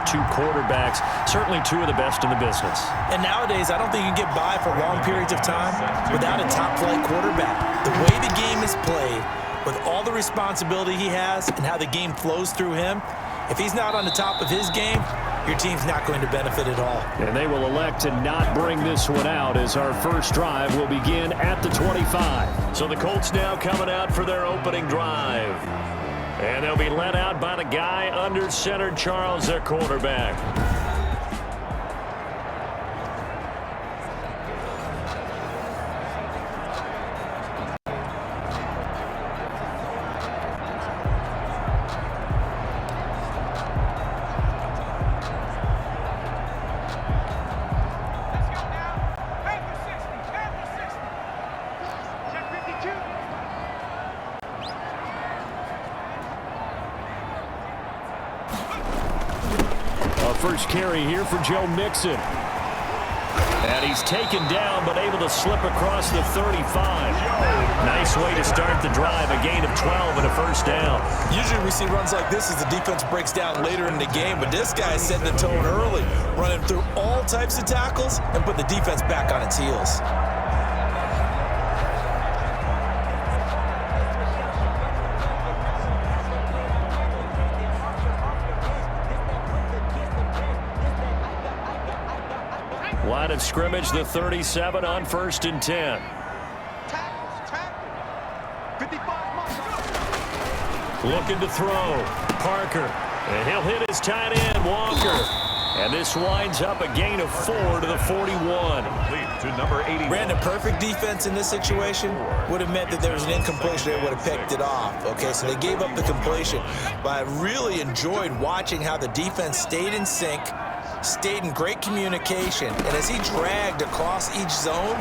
have two quarterbacks, certainly two of the best in the business. And nowadays, I don't think you can get by for long periods of time without a top-flight quarterback. The way the game is played, with all the responsibility he has and how the game flows through him, if he's not on the top of his game, your team's not going to benefit at all. And they will elect to not bring this one out as our first drive will begin at the 25. So the Colts now coming out for their opening drive. And they'll be led out by the guy under center, Charles, their quarterback. First carry here for Joe Mixon. And he's taken down, but able to slip across the 35. Nice way to start the drive, a gain of 12 and a first down. Usually we see runs like this as the defense breaks down later in the game, but this guy is setting the tone early, running through all types of tackles and put the defense back on its heels. Line of scrimmage, the 37 on 1st and 10. Looking to throw. Parker. And he'll hit his tight end, Walker. And this winds up a gain of 4 to the 41. To number 80. Brandon, perfect defense in this situation would have meant that there was an incompletion. They would have picked it off. Okay, so they gave up the completion. But I really enjoyed watching how the defense stayed in sync, stayed in great communication, and as he dragged across each zone,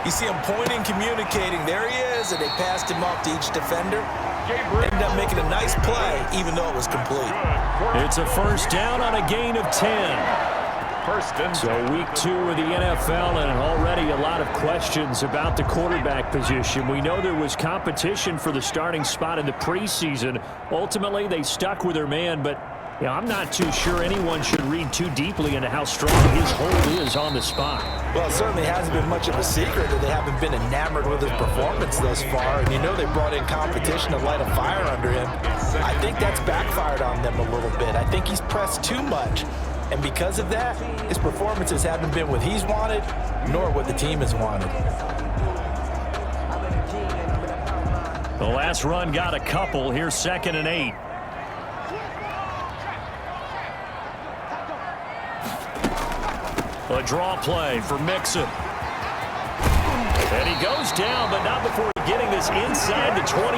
you see him pointing, communicating. There he is, and they passed him off to each defender. Ended up making a nice play, even though it was complete. It's a first down on a gain of 10. So week 2 of the NFL, and already a lot of questions about the quarterback position. We know there was competition for the starting spot in the preseason. Ultimately, they stuck with their man, but yeah, I'm not too sure anyone should read too deeply into how strong his hold is on the spot. Well, it certainly hasn't been much of a secret that they haven't been enamored with his performance thus far. And you know they brought in competition to light a fire under him. I think that's backfired on them a little bit. I think he's pressed too much. And because of that, his performances haven't been what he's wanted, nor what the team has wanted. The last run got a couple. Here's 2nd and 8. A draw play for Mixon. And he goes down, but not before getting this inside the 25.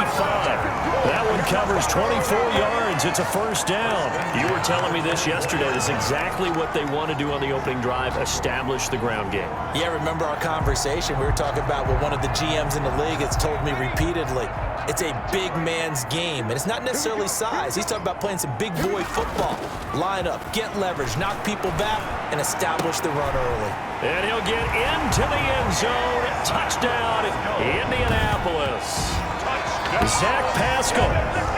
That one covers 24 yards. It's a first down. You were telling me this yesterday. This is exactly what they want to do on the opening drive, establish the ground game. Yeah, remember our conversation? We were talking about what one of the GMs in the league has told me repeatedly. It's a big man's game, and it's not necessarily size. He's talking about playing some big boy football. Line up, get leverage, knock people back, and establish the run early. And he'll get into the end zone. Touchdown, Indianapolis. Zach Pascal,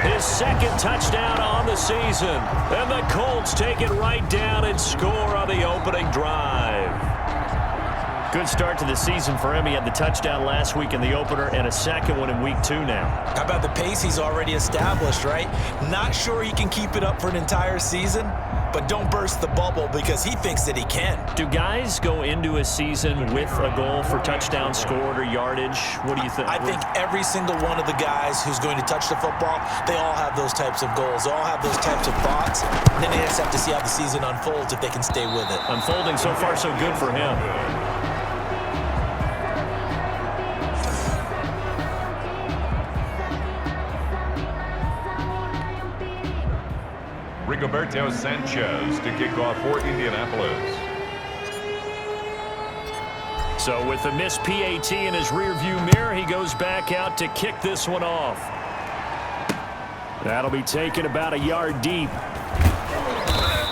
his 2nd touchdown on the season. And the Colts take it right down and score on the opening drive. Good start to the season for him. He had the touchdown last week in the opener and a second one in week 2 now. How about the pace he's already established, right? Not sure he can keep it up for an entire season, but don't burst the bubble because he thinks that he can. Do guys go into a season with a goal for touchdowns scored or yardage? What do you think? I think every single one of the guys who's going to touch the football, they all have those types of goals. They all have those types of thoughts. And then they just have to see how the season unfolds if they can stay with it. Unfolding so far so good for him. Rigoberto Sanchez to kick off for Indianapolis. So with the missed PAT in his rearview mirror, he goes back out to kick this one off. That'll be taken about a yard deep.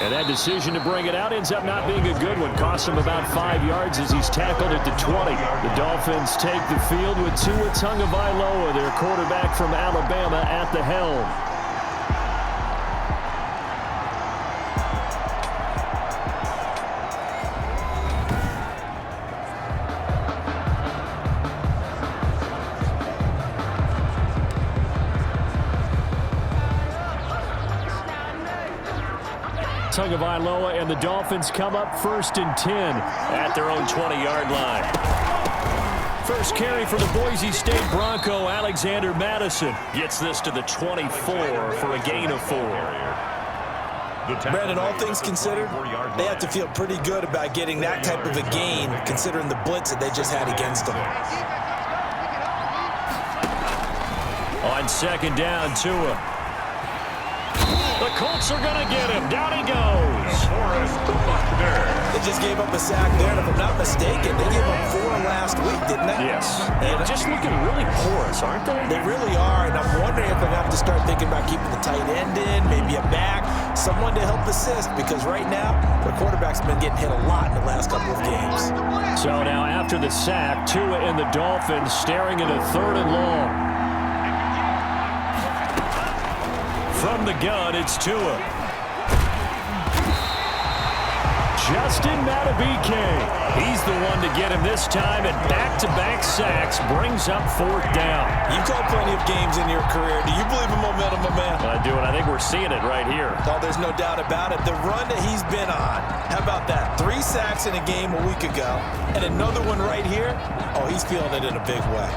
And that decision to bring it out ends up not being a good one. Costs him about 5 yards as he's tackled at the 20. The Dolphins take the field with Tua Tagovailoa, their quarterback from Alabama, at the helm. Tagovailoa and the Dolphins come up 1st and 10 at their own 20-yard line. First carry for the Boise State Bronco, Alexander Madison gets this to the 24 for a gain of 4. Brandon, all things considered, they have to feel pretty good about getting that type of a gain considering the blitz that they just had against them. On 2nd down, Tua. The Colts are going to get him. Down he goes. They just gave up a sack there, and if I'm not mistaken, they gave up 4 last week, didn't they? Yes. And just looking really porous, aren't they? They really are, and I'm wondering if they're going to have to start thinking about keeping the tight end in, maybe a back, someone to help assist, because right now, their quarterback's been getting hit a lot in the last couple of games. So now after the sack, Tua and the Dolphins staring into 3rd and long. From the gun, it's Tua. Justin Madubuike. He's the one to get him this time, and back-to-back sacks brings up 4th down. You've called plenty of games in your career. Do you believe in momentum, my man? I do, and I think we're seeing it right here. Oh, there's no doubt about it. The run that he's been on, how about that? 3 sacks in a game a week ago, and another one right here. Oh, he's feeling it in a big way.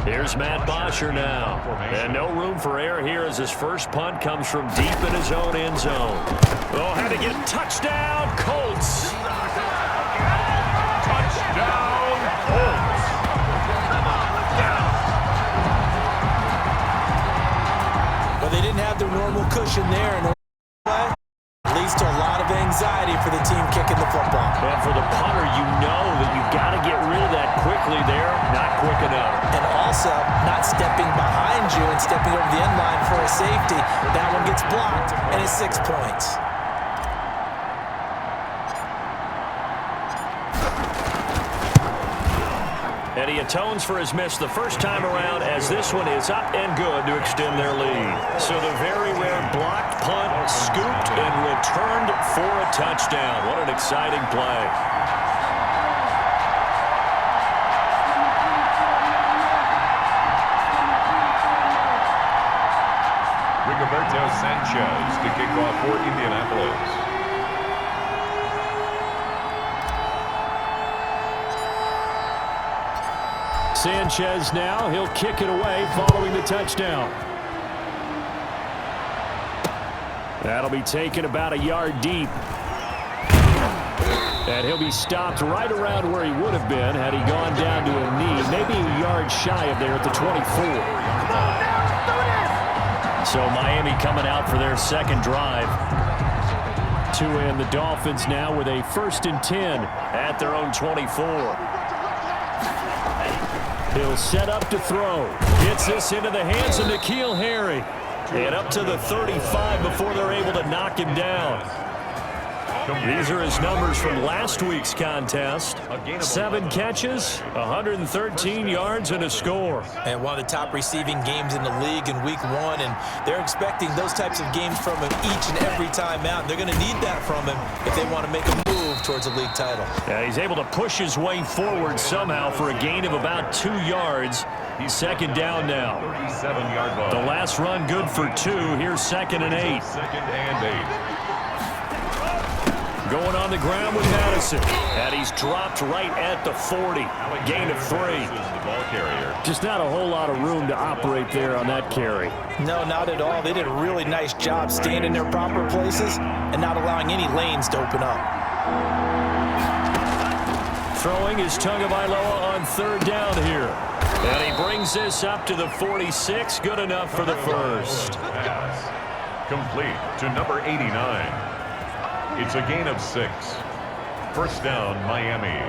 Here's Matt Bosher now. And no room for error here as his first punt comes from deep in his own end zone. Oh, had to get touchdown, Colts. Touchdown, Colts. But they didn't have their normal cushion there. And leads to a lot of anxiety for the team kicking the football. And for the punter, you know that you've got to get rid of that quickly there. Not quick enough. And also, not stepping behind you and stepping over the end line for a safety. That one gets blocked, and it's 6 points. And he atones for his miss the first time around as this one is up and good to extend their lead. So the very rare blocked punt, scooped and returned for a touchdown. What an exciting play. Rigoberto Sanchez to kick off for Indianapolis. Sanchez now, he'll kick it away following the touchdown. That'll be taken about a yard deep. And he'll be stopped right around where he would have been had he gone down to a knee, maybe a yard shy of there at the 24. So Miami coming out for their second drive. Tua and the Dolphins now with a 1st and 10 at their own 24. He'll set up to throw. Gets this into the hands of N'Keal Harry. And up to the 35 before they're able to knock him down. These are his numbers from last week's contest. 7 catches, 113 yards, and a score. And one of the top receiving games in the league in week 1. And they're expecting those types of games from him each and every time out. And they're going to need that from him if they want to make a move towards a league title. Yeah, he's able to push his way forward somehow for a gain of about 2 yards. He's 2nd down now. 37-yard line. The last run good for 2. Here's 2nd and 8. 2nd and 8. Going on the ground with Madison. And he's dropped right at the 40. Gain of 3. Just not a whole lot of room to operate there on that carry. No, not at all. They did a really nice job staying in their proper places and not allowing any lanes to open up. Throwing is Tagovailoa on 3rd down here. And he brings this up to the 46. Good enough for the first. Pass complete to number 89. It's a gain of 6. 1st down, Miami.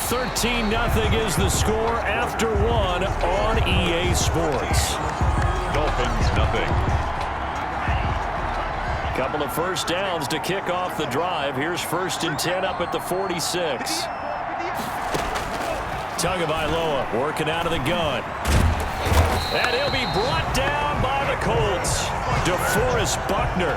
13-0 is the score after 1 on EA Sports. Dolphins, nothing. Couple of first downs to kick off the drive. Here's 1st and 10 up at the 46. Tagovailoa working out of the gun. And he'll be brought down by the Colts. DeForest It's Buckner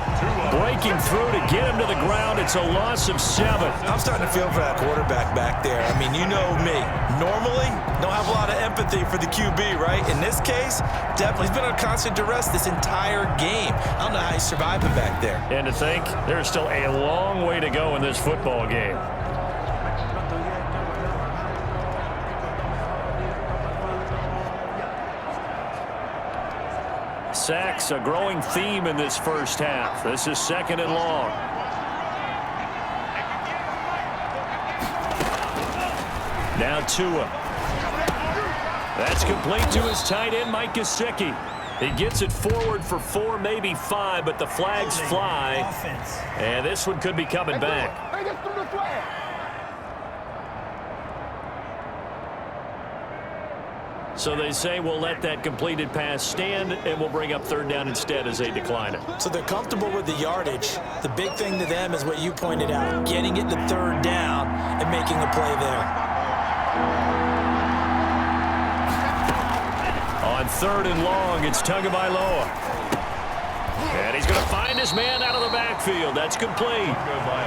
breaking through to get him to the ground. It's a loss of 7. I'm starting to feel for that quarterback back there. I mean, you know me. Normally, don't have a lot of empathy for the QB, right? In this case, definitely. He's been under constant duress this entire game. I don't know how he's surviving back there. And to think, there's still a long way to go in this football game. Sacks, a growing theme in this first half. This is 2nd and long. Now Tua. That's complete to his tight end, Mike Gesicki. He gets it forward for 4, maybe 5, but the flags fly. And this one could be coming back. So they say we'll let that completed pass stand, and we'll bring up 3rd down instead as they decline it. So they're comfortable with the yardage. The big thing to them is what you pointed out, getting it to 3rd down and making a play there. On 3rd and long, it's Tagovailoa. And he's going to find his man out of the backfield. That's complete.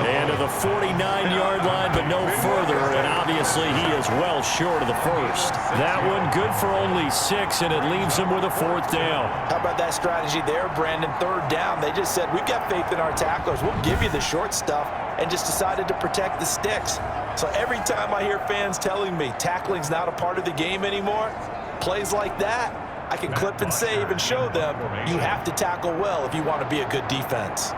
And to the 49-yard line, but no further. And obviously, he is well short of the first. That one good for only 6, and it leaves him with a 4th down. How about that strategy there, Brandon? 3rd down. They just said, we've got faith in our tacklers. We'll give you the short stuff, and just decided to protect the sticks. So every time I hear fans telling me tackling's not a part of the game anymore, plays like that, I can clip and save and show them you have to tackle well if you want to be a good defense.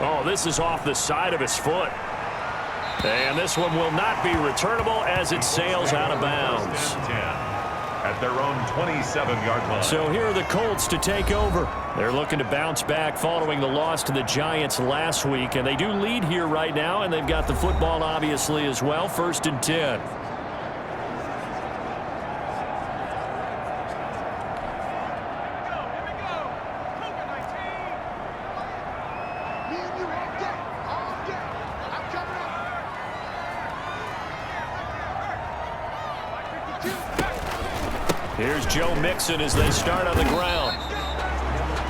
Oh, this is off the side of his foot. And this one will not be returnable as it sails out of bounds. At their own 27-yard line. So here are the Colts to take over. They're looking to bounce back following the loss to the Giants last week. And they do lead here right now, and they've got the football obviously as well. 1st and 10. Here's Joe Mixon as they start on the ground.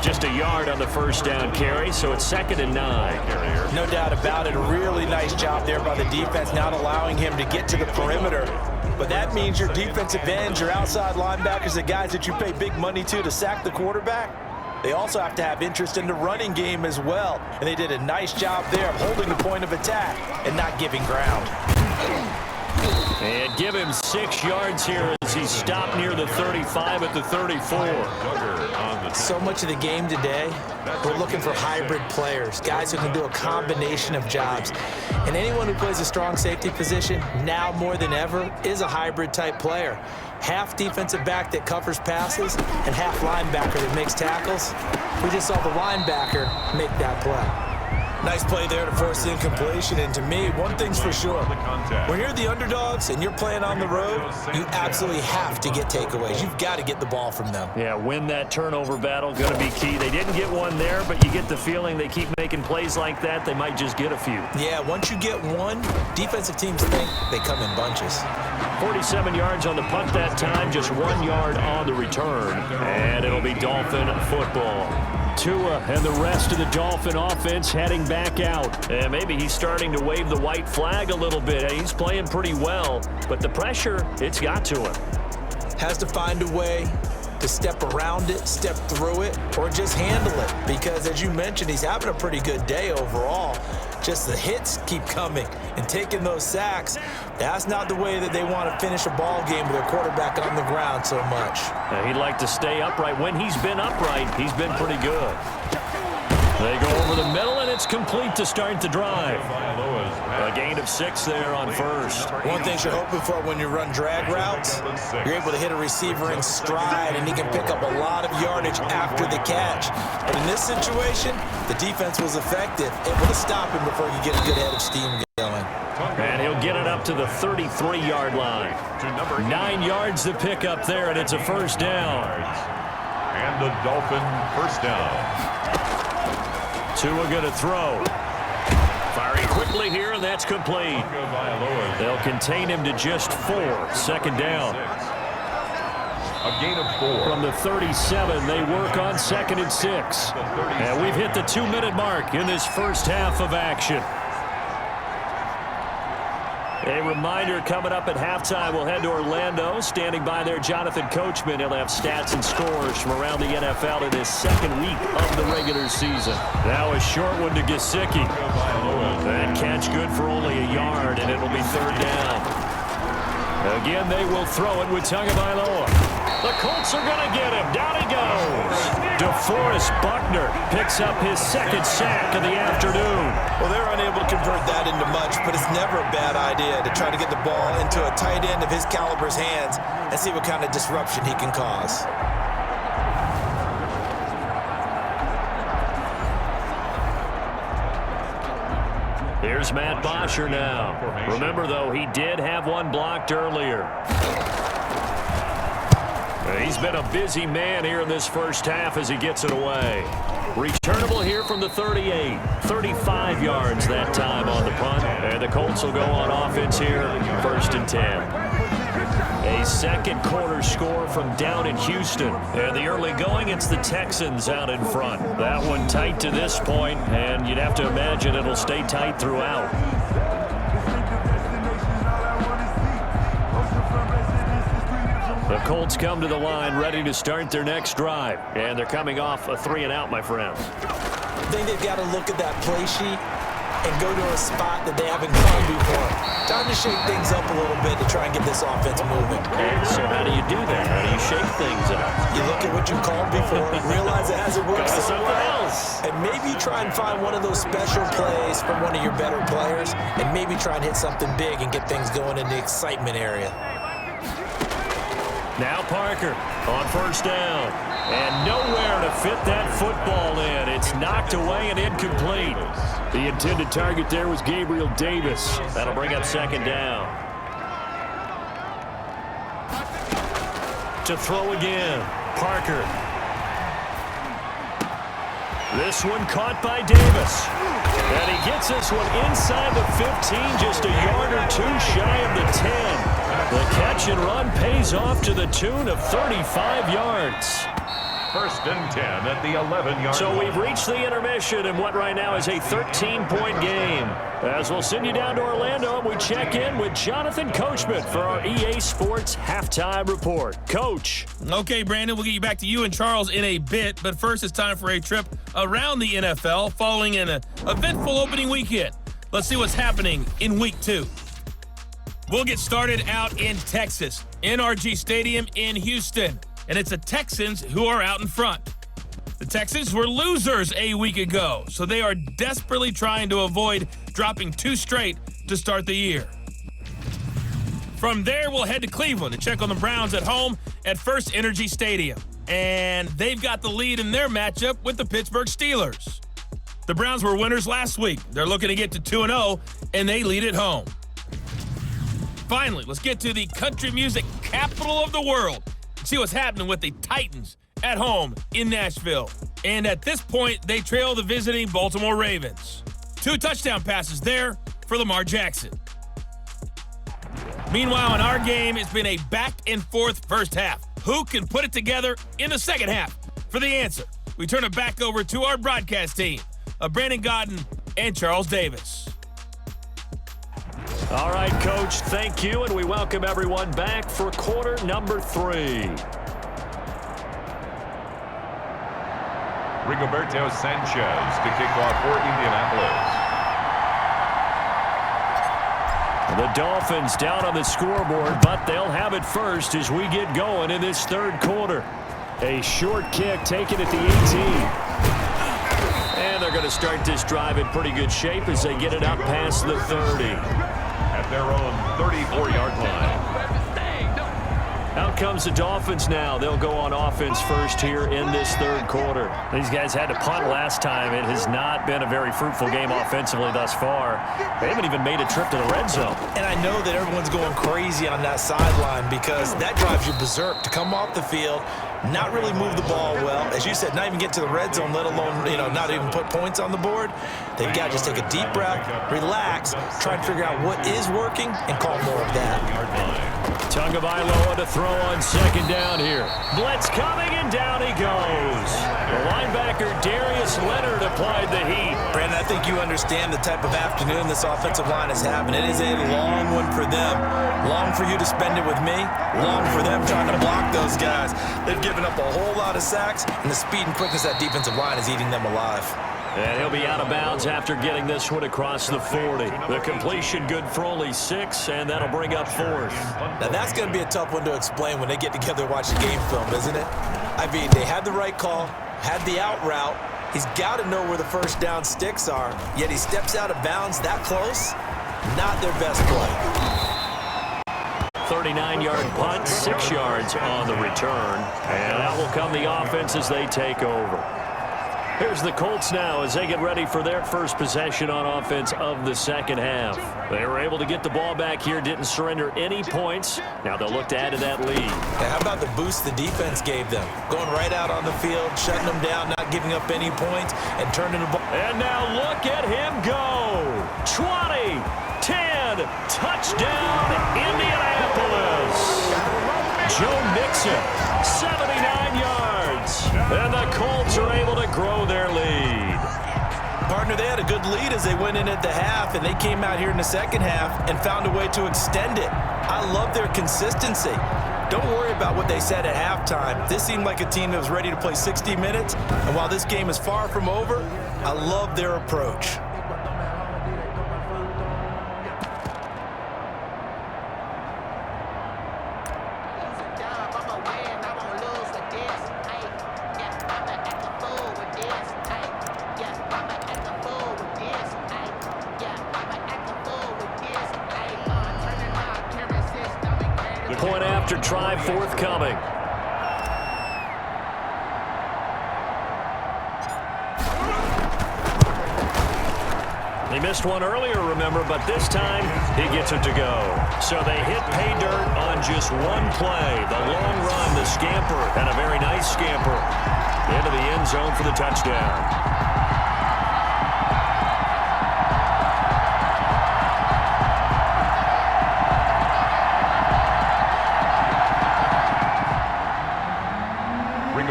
Just a yard on the 1st down carry, so it's 2nd and 9. No doubt about it. A really nice job there by the defense, not allowing him to get to the perimeter. But that means your defensive ends, your outside linebackers, the guys that you pay big money to sack the quarterback, they also have to have interest in the running game as well. And they did a nice job there of holding the point of attack and not giving ground. And give him 6 yards here as he stopped near the 35 at the 34. So much of the game today, we're looking for hybrid players, guys who can do a combination of jobs. And anyone who plays a strong safety position, now more than ever, is a hybrid type player. Half defensive back that covers passes and half linebacker that makes tackles. We just saw the linebacker make that play. Nice play there to force the incompletion, and to me, one thing's for sure. When you're the underdogs and you're playing on the road, you absolutely have to get takeaways. You've got to get the ball from them. Yeah, win that turnover battle, going to be key. They didn't get one there, but you get the feeling they keep making plays like that, they might just get a few. Yeah, once you get one, defensive teams think they come in bunches. 47 yards on the punt that time, just 1 yard on the return, and it'll be Dolphin football. Tua and the rest of the Dolphin offense heading back out. And maybe he's starting to wave the white flag a little bit. He's playing pretty well, but the pressure, it's got to him. Has to find a way to step around it, step through it, or just handle it. Because as you mentioned, he's having a pretty good day overall. Just the hits keep coming and taking those sacks. That's not the way that they want to finish a ball game with their quarterback on the ground so much. He'd like to stay upright. When he's been upright, he's been pretty good. They go over the middle, and it's complete to start the drive. A gain of 6 there on 1st. One thing you're hoping for when you run drag routes, you're able to hit a receiver in stride, and he can pick up a lot of yardage after the catch. But in this situation, the defense was effective, able to stop him before you get a good head of steam going. And he'll get it up to the 33-yard line. 9 yards to pick up there, and it's a 1st down. And the Dolphin 1st down. Tua going to throw. Firing quickly here, and that's complete. They'll contain him to just 4. 2nd down. A gain of 4. From the 37, they work on 2nd and 6. And we've hit the 2-minute mark in this first half of action. A reminder coming up at halftime, we'll head to Orlando. Standing by there, Jonathan Coachman. He'll have stats and scores from around the NFL in his second week of the regular season. Now a short one to Gesicki. That catch good for only a yard, and it'll be 3rd down. Again, they will throw it with Tagovailoa. The Colts are going to get him. Down he goes. DeForest Buckner picks up his 2nd sack of the afternoon. Well, they're unable to convert that into much, but it's never a bad idea to try to get the ball into a tight end of his caliber's hands and see what kind of disruption he can cause. Here's Matt Bosher now. Remember, though, he did have one blocked earlier. He's been a busy man here in this first half as he gets it away. Returnable here from the 38. 35 yards that time on the punt. And the Colts will go on offense here, 1st and 10. A second quarter score from down in Houston. And the early going, it's the Texans out in front. That one tight to this point, and you'd have to imagine it'll stay tight throughout. The Colts come to the line ready to start their next drive. And they're coming off a 3-and-out, my friends. I think they've got to look at that play sheet and go to a spot that they haven't gone before. Time to shake things up a little bit to try and get this offense moving. And so how do you do that? How do you shake things up? You look at what you called before, realize it hasn't worked something else. And maybe try and find one of those special plays from one of your better players, and maybe try and hit something big and get things going in the excitement area. Now Parker on 1st down. And nowhere to fit that football in. It's knocked away and incomplete. The intended target there was Gabriel Davis. That'll bring up 2nd down. To throw again, Parker. This one caught by Davis. And he gets this one inside the 15, just a yard or two shy of the 10. The catch and run pays off to the tune of 35 yards. 1st and 10 at the 11-yard So line. we've reached the intermission in what right now is a 13-point game. As we'll send you down to Orlando, and we check in with Jonathan Coachman for our EA Sports Halftime Report. Coach. Okay, Brandon, we'll get you back to you and Charles in a bit, but first it's time for a trip around the NFL following an eventful opening weekend. Let's see what's happening in Week 2. We'll get started out in Texas, NRG Stadium in Houston. And it's the Texans who are out in front. The Texans were losers a week ago, so they are desperately trying to avoid dropping 2 straight to start the year. From there, we'll head to Cleveland to check on the Browns at home at First Energy Stadium. And they've got the lead in their matchup with the Pittsburgh Steelers. The Browns were winners last week. They're looking to get to 2-0, and they lead at home. Finally, let's get to the country music capital of the world. See what's happening with the Titans at home in Nashville. And at this point, they trail the visiting Baltimore Ravens. 2 touchdown passes there for Lamar Jackson. Meanwhile, in our game, it's been a back-and-forth first half. Who can put it together in the second half? For the answer, we turn it back over to our broadcast team of Brandon Godden and Charles Davis. All right, Coach, thank you, and we welcome everyone back for quarter number 3. Rigoberto Sanchez to kick off for Indianapolis. The Dolphins down on the scoreboard, but they'll have it first as we get going in this 3rd quarter. A short kick taken at the 18. And they're going to start this drive in pretty good shape as they get it up past the 30. At their own 34-yard line. Out comes the Dolphins now. They'll go on offense first here in this 3rd quarter. These guys had to punt last time. It has not been a very fruitful game offensively thus far. They haven't even made a trip to the red zone. And I know that everyone's going crazy on that sideline because that drives you berserk to come off the field, not really move the ball well. As you said, not even get to the red zone, let alone, not even put points on the board. They've got to just take a deep breath, relax, try and figure out what is working, and call more of that. Tagovailoa to throw on second down here. Blitz coming, and down he goes. The linebacker Darius Leonard applied the heat. Brandon, I think you understand the type of afternoon this offensive line is having. It is a long one for them. Long for you to spend it with me. Long for them trying to block those guys. They've given up a whole lot of sacks, and the speed and quickness of that defensive line is eating them alive. And he'll be out of bounds after getting this one across the 40. The completion good for only 6, and that'll bring up 4th. Now, that's going to be a tough one to explain when they get together and watch the game film, isn't it? I mean, they had the right call, had the out route. He's got to know where the first down sticks are, yet he steps out of bounds that close. Not their best play. 39-yard punt, 6 yards on the return. And out will come the offense as they take over. Here's the Colts now as they get ready for their first possession on offense of the second half. They were able to get the ball back here, didn't surrender any points. Now they'll look to add to that lead. And how about the boost the defense gave them? Going right out on the field, shutting them down, not giving up any points, and turning the ball. And now look at him go. 20, 10, touchdown, Indianapolis. Joe Mixon, 79 yards. And the Colts are able to grow their lead. Partner, they had a good lead as they went in at the half, and they came out here in the second half and found a way to extend it. I love their consistency. Don't worry about what they said at halftime. This seemed like a team that was ready to play 60 minutes, and while this game is far from over, I love their approach. Point after try forthcoming. He missed one earlier, remember, but this time he gets it to go. So they hit pay dirt on just one play. The long run, the scamper, and a very nice scamper into the end zone for the touchdown.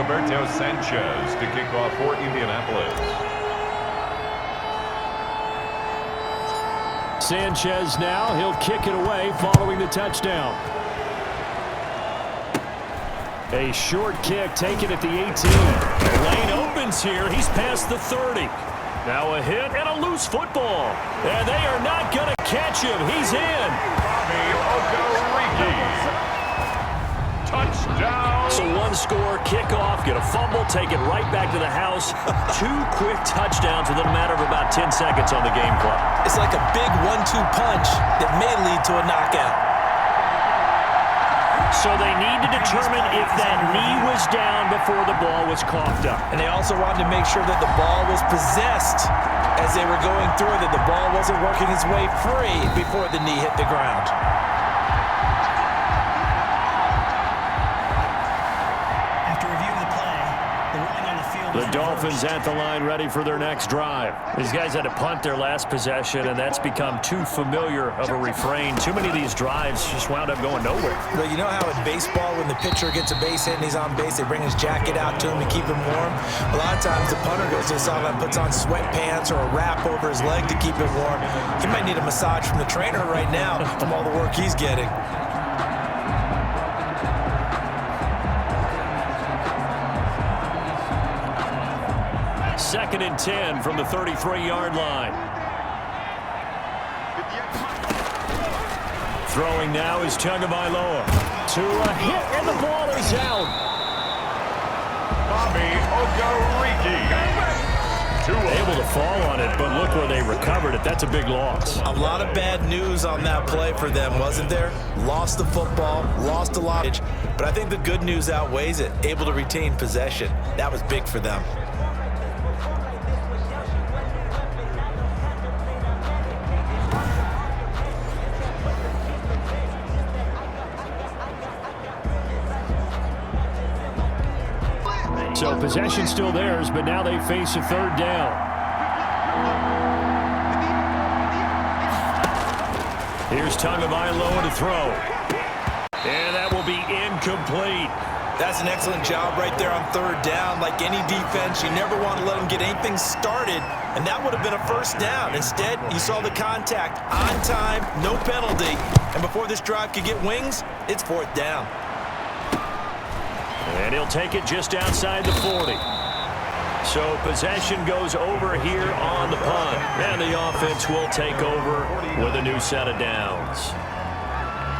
Roberto Sanchez to kick off for Indianapolis. Sanchez now, he'll kick it away following the touchdown. A short kick taken at the 18. The lane opens here. He's past the 30. Now a hit and a loose football. And they are not going to catch him. He's in. Touchdown. So one score, kickoff, get a fumble, take it right back to the house. 2 quick touchdowns within a matter of about 10 seconds on the game clock. It's like a big 1-2 punch that may lead to a knockout. So they need to determine if that knee was down before the ball was coughed up. And they also wanted to make sure that the ball was possessed as they were going through, that the ball wasn't working its way free before the knee hit the ground. The Dolphins at the line ready for their next drive. These guys had to punt their last possession, and that's become too familiar of a refrain. Too many of these drives just wound up going nowhere. Well, you know how in baseball, when the pitcher gets a base hit and he's on base, they bring his jacket out to him to keep him warm? A lot of times the punter goes to the sideline, puts on sweatpants or a wrap over his leg to keep it warm. He might need a massage from the trainer right now from all the work he's getting. Second and 10 from the 33-yard line. Throwing now is Tagovailoa. To a hit, and the ball is out. Able to fall on it, but look where they recovered it. That's a big loss. A lot of bad news on that play for them, wasn't there? Lost the football, lost a lot. But I think the good news outweighs it. Able to retain possession. That was big for them. So possession still theirs, but now they face a third down. Here's Tagovailoa to throw. incomplete. That's an excellent job right there on third down. Like any defense, you never want to let them get anything started, and that would have been a first down. Instead, you saw the contact on time, no penalty, and before this drive could get wings, it's fourth down. And he'll take it just outside the 40. So possession goes over here on the punt, and the offense will take over with a new set of downs.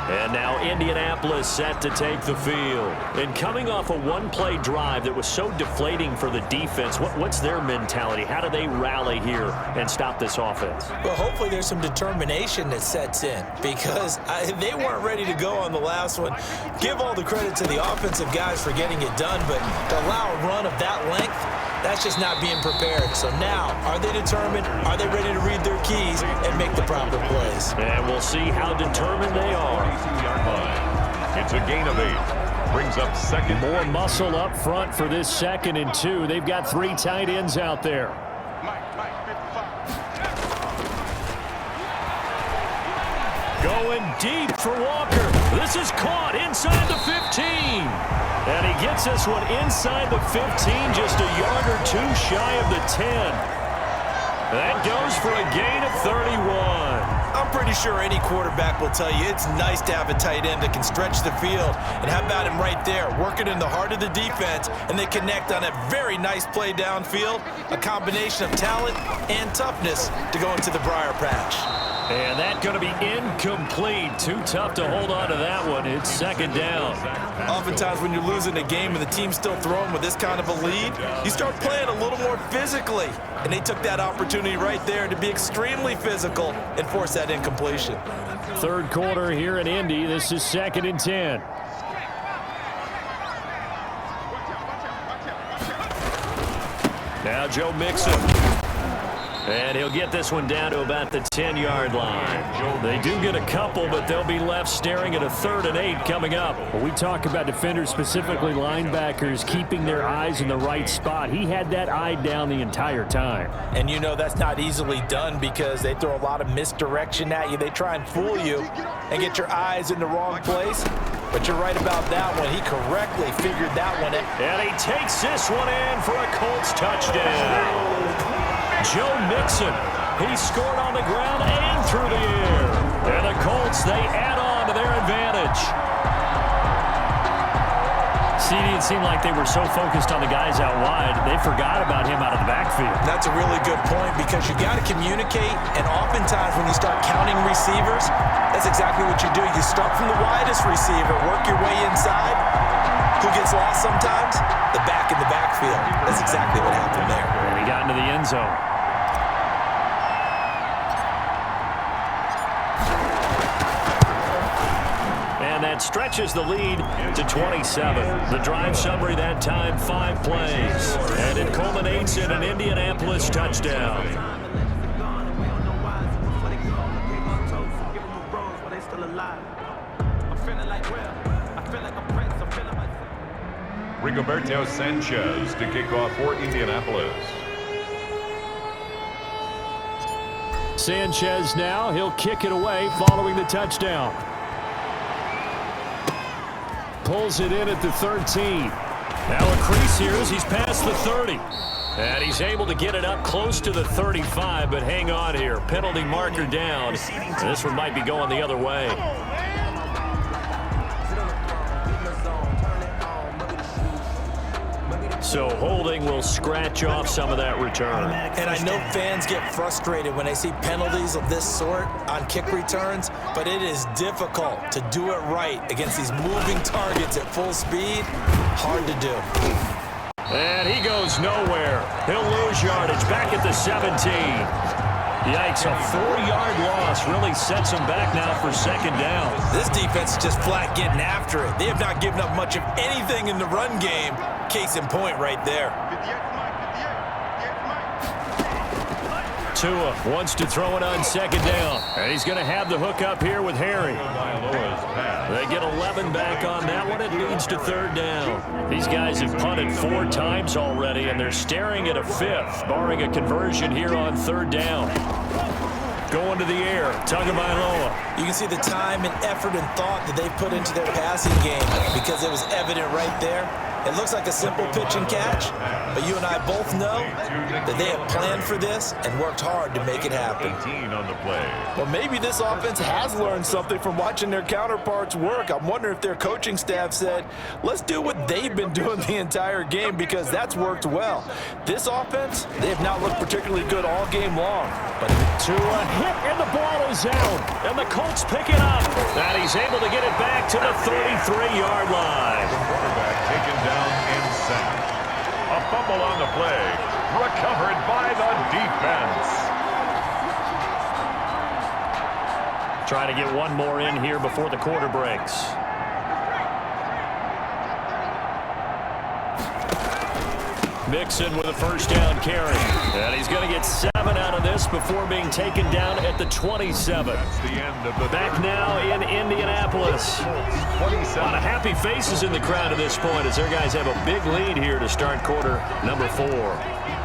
And now Indianapolis set to take the field. And coming off a one-play drive that was so deflating for the defense, what's their mentality? How do they rally here and stop this offense? Well, hopefully there's some determination that sets in, because they weren't ready to go on the last one. Give all the credit to the offensive guys for getting it done, but to allow a run of that length, that's just not being prepared. So now, are they determined? Are they ready to read their keys and make the proper plays? And we'll see how determined they are. It's a gain of 8. Brings up second. More muscle up front for this 2nd and 2. They've got 3 tight ends out there. Going deep for Walker. This is caught inside the 15. And he gets this one inside the 15, just a yard or 2 shy of the 10. That goes for a gain of 31. I'm pretty sure any quarterback will tell you it's nice to have a tight end that can stretch the field. And how about him right there, working in the heart of the defense, and they connect on a very nice play downfield, a combination of talent and toughness to go into the briar patch. And that's going to be incomplete. Too tough to hold on to that one. It's 2nd down. Oftentimes when you're losing a game and the team's still throwing with this kind of a lead, you start playing a little more physically. And they took that opportunity right there to be extremely physical and force that incompletion. 3rd quarter here in Indy. This is 2nd and 10. Now Joe Mixon. And he'll get this one down to about the 10-yard line. They do get a couple, but they'll be left staring at a 3rd and 8 coming up. When we talk about defenders, specifically linebackers, keeping their eyes in the right spot, he had that eye down the entire time. And you know that's not easily done because they throw a lot of misdirection at you. They try and fool you and get your eyes in the wrong place. But you're right about that one. He correctly figured that one out. And he takes this one in for a Colts touchdown. Joe Mixon, he scored on the ground and through the air. And the Colts, they add on to their advantage. See, it didn't seem like they were so focused on the guys out wide, they forgot about him out of the backfield. That's a really good point because you got to communicate, and oftentimes when you start counting receivers, that's exactly what you do. You start from the widest receiver, work your way inside. Who gets lost sometimes? The back in the backfield. That's exactly what happened there. And he got into the end zone. And that stretches the lead to 27. The drive summary that time, 5 plays. And it culminates in an Indianapolis touchdown. Rigoberto Sanchez to kick off for Indianapolis. Sanchez now, he'll kick it away following the touchdown. Pulls it in at the 13. Now a crease here as he's past the 30. And he's able to get it up close to the 35, but hang on here. Penalty marker down. This one might be going the other way. So holding will scratch off some of that return. And I know fans get frustrated when they see penalties of this sort on kick returns, but it is difficult to do it right against these moving targets at full speed. Hard to do. And he goes nowhere. He'll lose yardage back at the 17. Yikes, a 4-yard loss really sets him back now for 2nd down. This defense is just flat getting after it. They have not given up much of anything in the run game. Case in point right there. Tua wants to throw it on 2nd down. And he's going to have the hook up here with Harry. They get 11 back on that one. It leads to 3rd down. These guys have punted 4 times already, and they're staring at a 5th, barring a conversion here on 3rd down. going to the air. Tagovailoa. You can see the time and effort and thought that they put into their passing game because it was evident right there. It looks like a simple pitch and catch, but you and I both know that they have planned for this and worked hard to make it happen. 18 on the play. Well, maybe this offense has learned something from watching their counterparts work. I'm wondering if their coaching staff said, let's do what they've been doing the entire game because that's worked well. This offense, they have not looked particularly good all game long. But to a hit, and the ball is out. And the Colts pick it up. And he's able to get it back to the 33-yard line. The quarterback taken down and sacked. A fumble on the play. Recovered by the defense. Trying to get one more in here before the quarter breaks. Mixon with a first down carry. And he's going to get 7 out of this before being taken down at the 27. That's the end of the Back now in Indianapolis. 27. A lot of happy faces in the crowd at this point as their guys have a big lead here to start quarter number 4.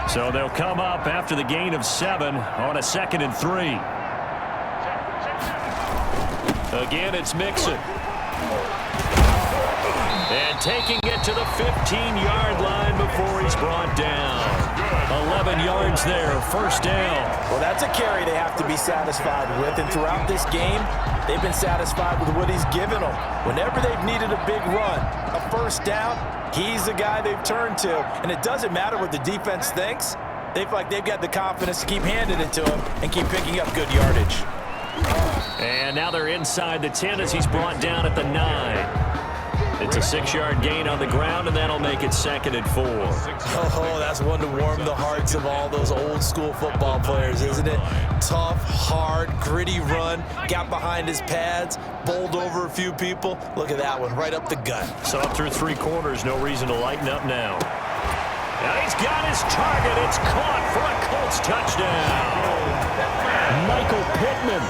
So they'll come up after the gain of 7 on a 2nd and 3. Again, it's Mixon. And taking it to the 15-yard line before he's brought down. 11 yards there, first down. Well, that's a carry they have to be satisfied with, and throughout this game, they've been satisfied with what he's given them. Whenever they've needed a big run, a first down, he's the guy they've turned to. And it doesn't matter what the defense thinks. They feel like they've got the confidence to keep handing it to him and keep picking up good yardage. And now they're inside the 10 as he's brought down at the 9. It's a 6-yard gain on the ground, and that'll make it 2nd and 4. Oh, that's one to warm the hearts of all those old-school football players, isn't it? Tough, hard, gritty run, got behind his pads, bowled over a few people. Look at that one, right up the gut. So up through 3 quarters, no reason to lighten up now. And he's got his target. It's caught for a Colts touchdown. Michael Pittman.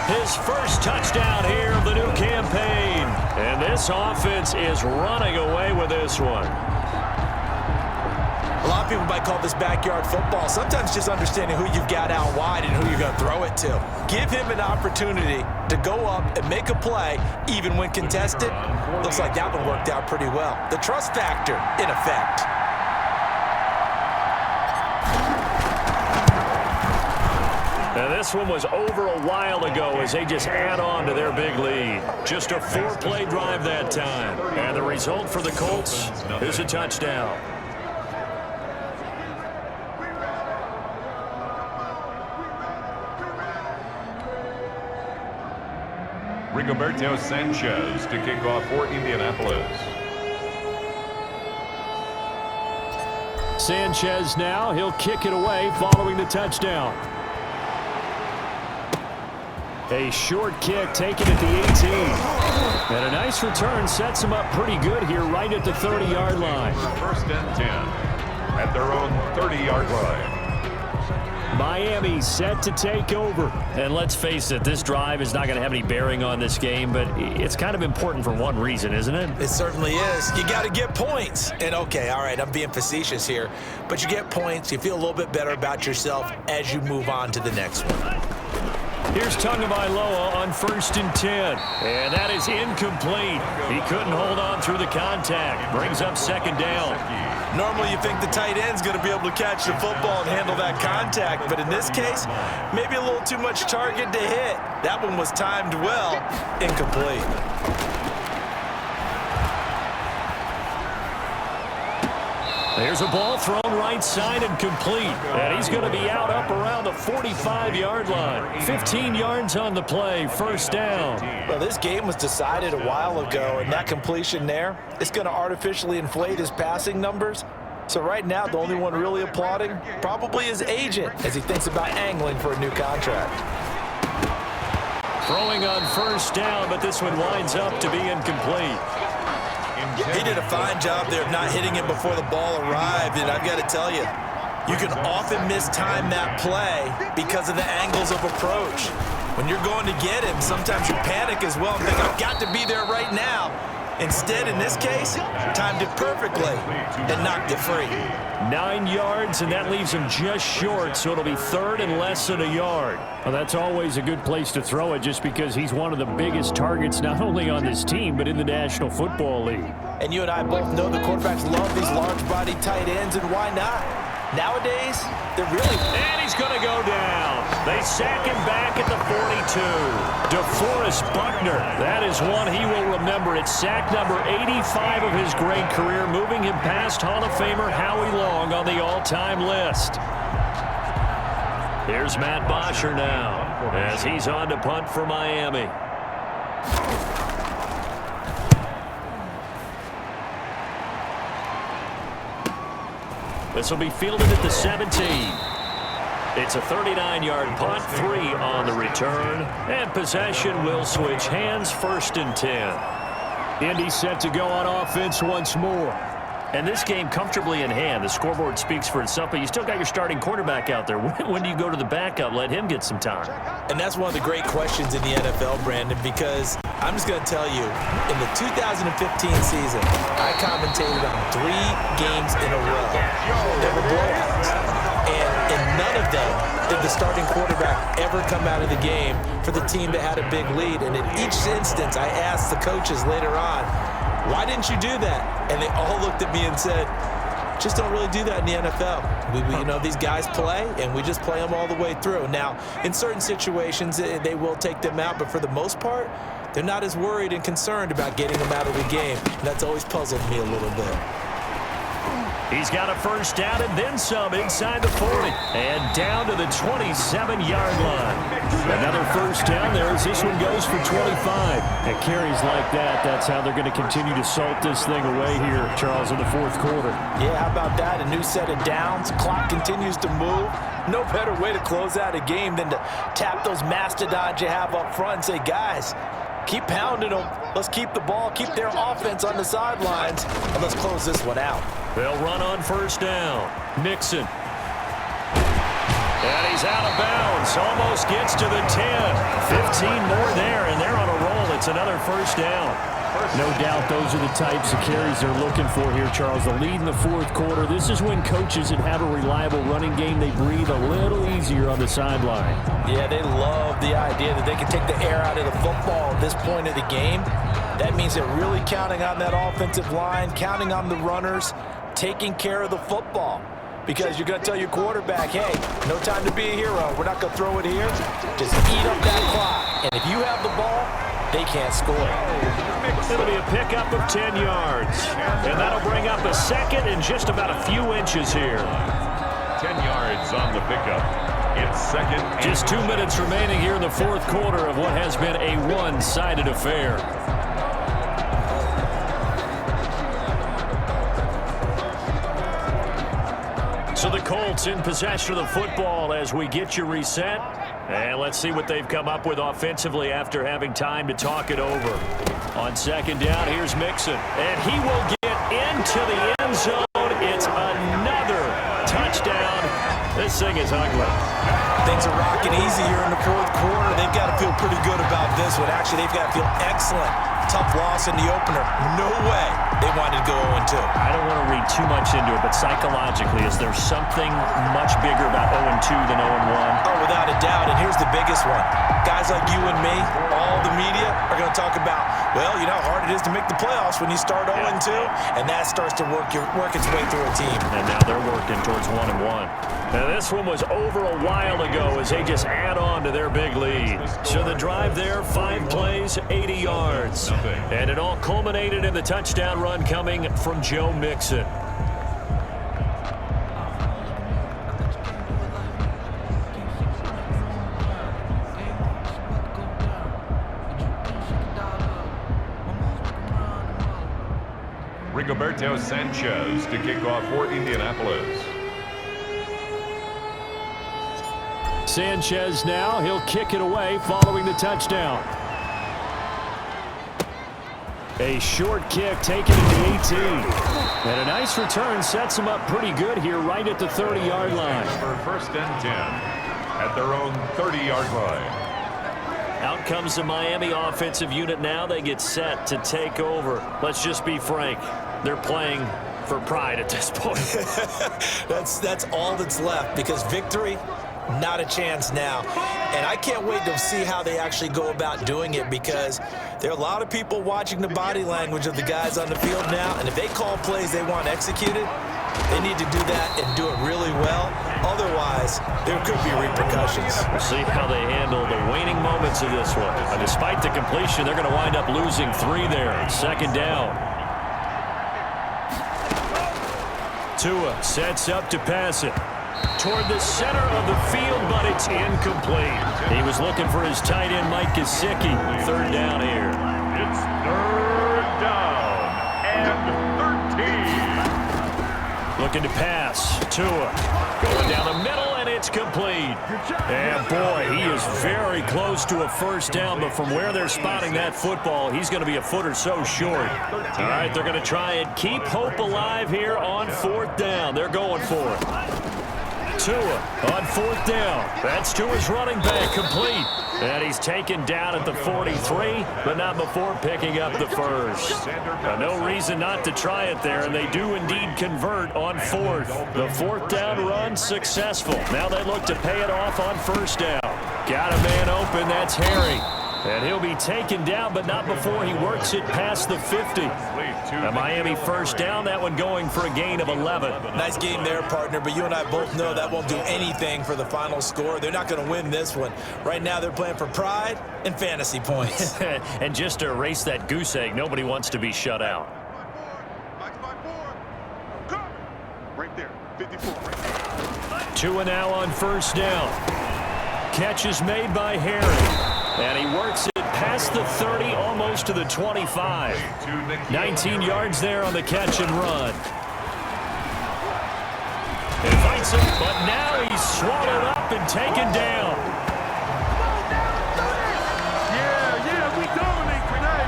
His first touchdown here of the new campaign. And this offense is running away with this one. A lot of people might call this backyard football. Sometimes just understanding who you've got out wide and who you're going to throw it to. Give him an opportunity to go up and make a play, even when contested. Looks like that one worked out pretty well. The trust factor in effect. Now this one was over a while ago as they just add on to their big lead. Just a 4-play drive that time. And the result for the Colts is a touchdown. Rigoberto Sanchez to kick off for Indianapolis. Sanchez now, he'll kick it away following the touchdown. A short kick taken at the 18. And a nice return sets him up pretty good here right at the 30-yard line. 1st and 10 at their own 30-yard line. Miami set to take over. And let's face it, this drive is not going to have any bearing on this game, but it's kind of important for one reason, isn't it? It certainly is. You got to get points. And okay, all right, I'm being facetious here, but you get points, you feel a little bit better about yourself as you move on to the next one. Here's Tagovailoa on 1st and 10. And that is incomplete. He couldn't hold on through the contact. Brings up 2nd down. Normally you think the tight end's going to be able to catch the football and handle that contact, but in this case, maybe a little too much target to hit. That one was timed well, incomplete. There's a ball thrown right side and complete. And he's going to be out up around the 45-yard line. 15 yards on the play, 1st down. Well, this game was decided a while ago, and that completion there is going to artificially inflate his passing numbers. So right now, the only one really applauding probably his agent as he thinks about angling for a new contract. Throwing on 1st down, but this one winds up to be incomplete. He did a fine job there of not hitting it before the ball arrived, and I've got to tell you, you can often mistime that play because of the angles of approach. When you're going to get him, sometimes you panic as well and think, I've got to be there right now. Instead, in this case, timed it perfectly and knocked it free. 9 yards, and that leaves him just short, so it'll be third and less than a yard. Well, that's always a good place to throw it just because he's one of the biggest targets not only on this team but in the National Football League. And you and I both know the quarterbacks love these large-bodied tight ends, and why not? Nowadays, they're really... And he's going to go down. They sack him back at the 42. DeForest Buckner, that is one he will remember. It's sack number 85 of his great career, moving him past Hall of Famer Howie Long on the all-time list. Here's Matt Bosher now as he's on to punt for Miami. This will be fielded at the 17. It's a 39-yard punt, 3 on the return, and possession will switch hands, 1st and 10. Indy set to go on offense once more. And this game comfortably in hand. The scoreboard speaks for itself, but you still got your starting quarterback out there. When do you go to the backup? Let him get some time. And that's one of the great questions in the NFL, Brandon, because I'm just going to tell you, in the 2015 season, I commentated on 3 games in a row. They were blowouts. And in none of them did the starting quarterback ever come out of the game for the team that had a big lead. And in each instance, I asked the coaches later on, why didn't you do that? And they all looked at me and said, just don't really do that in the NFL. You know, these guys play, and we just play them all the way through. Now, in certain situations, they will take them out, but for the most part, they're not as worried and concerned about getting them out of the game. And that's always puzzled me a little bit. He's got a 1st down and then some inside the 40. And down to the 27-yard line. Another 1st down there as this one goes for 25. And carries like that, that's how they're going to continue to salt this thing away here, Charles, in the 4th quarter. Yeah, how about that? A new set of downs. Clock continues to move. No better way to close out a game than to tap those mastodons you have up front and say, guys, keep pounding them. Let's keep the ball, keep their offense on the sidelines, and let's close this one out. They'll run on 1st down. Mixon. And he's out of bounds. Almost gets to the 10. 15 more there, and they're on a roll. It's another 1st down. No doubt those are the types of carries they're looking for here, Charles. The lead in the 4th quarter. This is when coaches that have a reliable running game, they breathe a little easier on the sideline. Yeah, they love the idea that they can take the air out of the football at this point of the game. That means they're really counting on that offensive line, counting on the runners, taking care of the football. Because you're going to tell your quarterback, hey, no time to be a hero. We're not going to throw it here. Just eat up that clock. And if you have the ball, they can't score. It'll be a pickup of 10 yards. And that'll bring up a 2nd and just about a few inches here. 10 yards on the pickup. It's 2nd. Just 2 minutes remaining here in the 4th quarter of what has been a one-sided affair. So the Colts in possession of the football as we get you reset. And let's see what they've come up with offensively after having time to talk it over. On 2nd down, here's Mixon. And he will get into the end zone. It's another touchdown. This thing is ugly. Things are rocking easy here in the 4th quarter. They've got to feel pretty good about this one. Actually, they've got to feel excellent. Tough loss in the opener. No way they wanted to go 0-2. I don't want to read too much into it, but psychologically, is there something much bigger about 0-2 than 0-1? Oh, without a doubt, and here's the biggest one. Guys like you and me, all the media, are going to talk about, well, you know how hard it is to make the playoffs when you start 0-2, and that starts to work its way through a team. And now they're working towards 1-1. Now this one was over a while ago as they just add on to their big lead. So the drive there, 5 plays, 80 yards. And it all culminated in the touchdown run coming from Joe Mixon. Rigoberto Sanchez to kick off for Indianapolis. Sanchez now, he'll kick it away following the touchdown. A short kick taken at the 18. And a nice return sets him up pretty good here right at the 30-yard line. For 1st and 10 at their own 30-yard line. Out comes the Miami offensive unit now. They get set to take over. Let's just be frank. They're playing for pride at this point. That's all that's left, because victory, not a chance now. And I can't wait to see how they actually go about doing it, because there are a lot of people watching the body language of the guys on the field now, and if they call plays they want executed, they need to do that and do it really well. Otherwise, there could be repercussions. We'll see how they handle the waning moments of this one. Despite the completion, they're going to wind up losing 3 there. Second down. Tua sets up to pass it toward the center of the field, but it's incomplete. He was looking for his tight end, Mike Gesicki. Third down here. It's third down and 13. Looking to pass. Tua going down the middle, and it's complete. And boy, he is very close to a first down, but from where they're spotting that football, he's going to be a foot or so short. All right, they're going to try and keep hope alive here on 4th down. They're going for it. Tua on 4th down. That's Tua's running back, complete. And he's taken down at the 43, but not before picking up the first. No reason not to try it there, and they do indeed convert on 4th. The 4th down run successful. Now they look to pay it off on 1st down. Got a man open, that's Harry. And he'll be taken down, but not before he works it past the 50. A Miami first down, that one going for a gain of 11. Nice game there, partner, but you and I both know that won't do anything for the final score. They're not going to win this one. Right now they're playing for pride and fantasy points. And just to erase that goose egg, nobody wants to be shut out. Right there, 54. Tua now on 1st down. Catch is made by Harry. And he works it past the 30, almost to the 25. 19 yards there on the catch and run. Invites him, but now he's swallowed up and taken down. Yeah, we dominate tonight.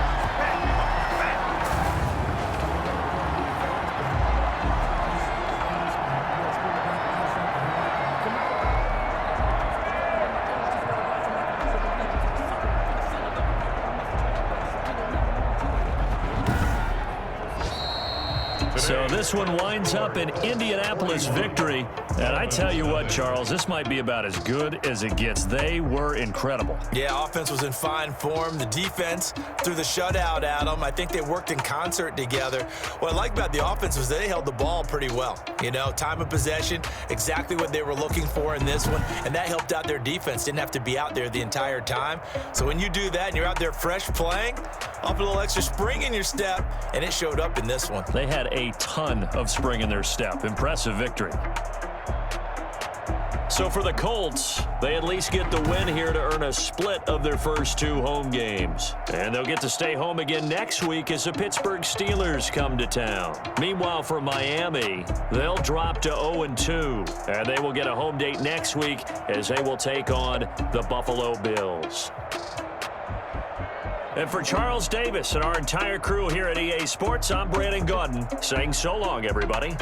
So this one winds up an Indianapolis victory. And I tell you what, Charles, this might be about as good as it gets. They were incredible. Yeah, offense was in fine form. The defense threw the shutout at them. I think they worked in concert together. What I like about the offense was they held the ball pretty well. You know, time of possession, exactly what they were looking for in this one. And that helped out their defense. Didn't have to be out there the entire time. So when you do that and you're out there fresh playing, up a little extra spring in your step, and it showed up in this one. They had a ton of spring in their step. Impressive victory. So for the Colts, they at least get the win here to earn a split of their first 2 home games. And they'll get to stay home again next week as the Pittsburgh Steelers come to town. Meanwhile, for Miami, they'll drop to 0-2. And they will get a home date next week as they will take on the Buffalo Bills. And for Charles Davis and our entire crew here at EA Sports, I'm Brandon Gaudin saying so long, everybody.